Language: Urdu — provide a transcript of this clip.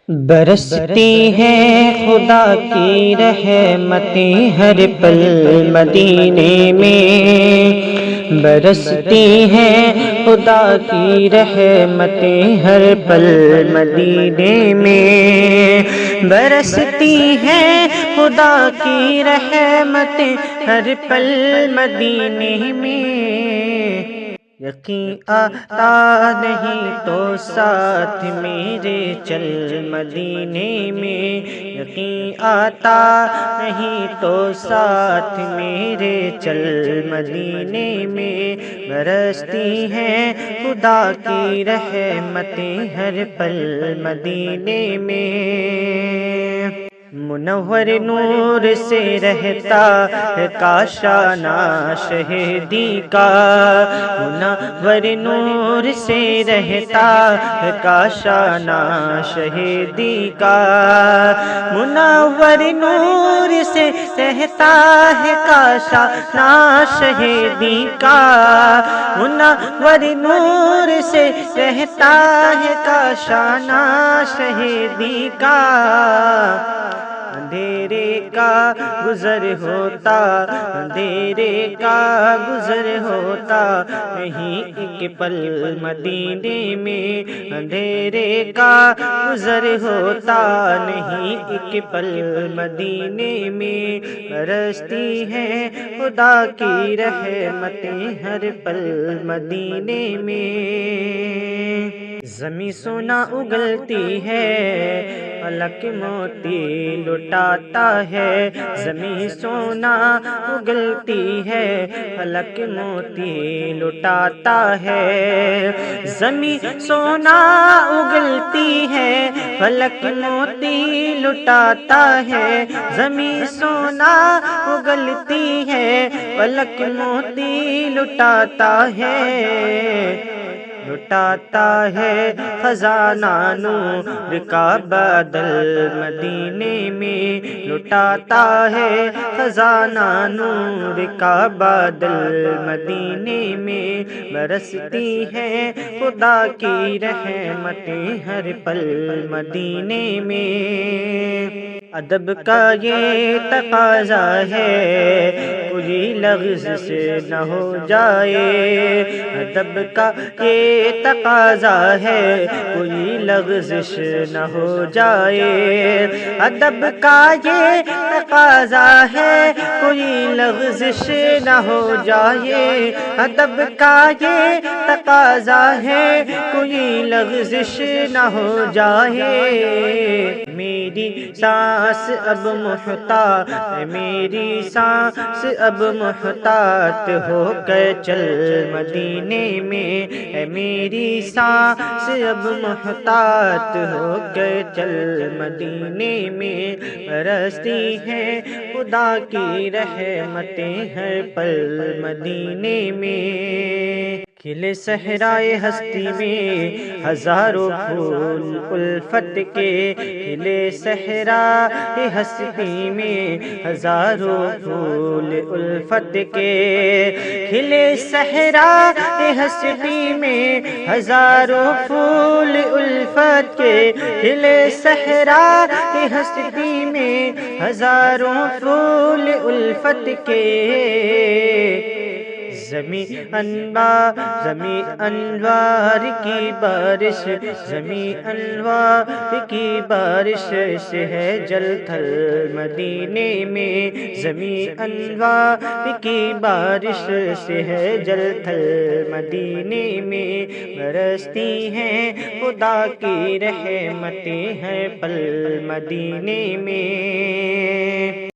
برستی ہیں خدا کی رحمتیں ہر پل مدینے میں، برستی ہیں خدا کی رحمتیں ہر پل مدینے میں، برستی ہیں خدا کی رحمتیں ہر پل مدینے میں۔ یقین آتا نہیں تو ساتھ میرے چل مدینے میں، یقین آتا نہیں تو ساتھ میرے چل مدینے میں، برستی ہیں خدا کی رحمتیں ہر پل مدینے میں۔ منور نور سے رہتا ہے کاشانہ شہیدی کا، منور نور سے رہتا ہے کاشانہ شہیدی کا، منور نور سے رہتا ہے کاشانہ شہیدی کا، منور نور سے رہتا ہے کاشانہ شہیدی کا۔ اندھیرے کا گزر ہوتا، اندھیرے کا گزر ہوتا نہیں ایک پل مدینے میں، اندھیرے کا گزر ہوتا نہیں ایک پل مدینے میں، برستی ہیں خدا کی رحمتیں ہر پل مدینے میں۔ زمیں سونا اگلتی ہے، فلک موتی لٹاتا ہے، زمیں سونا اگلتی ہے، فلک موتی لٹاتا ہے، زمیں سونا اگلتی ہے، فلک موتی لٹاتا ہے، زمیں سونا اگلتی ہے، فلک موتی لٹاتا ہے، لٹاتا ہے خزانہ نور کا بادل مدینے میں، لٹاتا ہے خزانہ نور کا بادل مدینے میں، برستی ہے خدا کی رحمتیں ہر پل مدینے میں۔ ادب کا یہ تقاضا ہے کوئی لغز سے نہ ہو جائے، ادب کا یہ تقاضا ہے کوئی لغزش نہ ہو جائے، ادب کا یہ تقاضا ہے کوئی لغزش نہ ہو جائے، ادب کا یہ تقاضا ہے کوئی لغزش نہ ہو جائے۔ میری سانس اب محتاط ہے، میری سانس اب محتاط ہو کر چل مدینے میں، اے میری سانس اب محتاط ہو کر چل مدینے میں، برستی ہیں خدا کی رحمتیں ہر پل مدینے میں۔ کھلے صحرائے ہستی میں ہزاروں پھول الفت کے، کھلے صحرائے ہستی میں ہزاروں پھول الفت کے، کھلے صحرائے ہستی میں ہزاروں پھول الفت کے، کھلے صحرائے ہستی میں ہزاروں پھول الفت کے، زمیں انوار کی بارش، زمیں انوار کی بارش سے ہے جل تھل مدینے میں، زمیں انوار کی بارش سے ہے جل تھل مدینے میں، برستی ہیں خدا کی رحمتیں ہر پل مدینے میں۔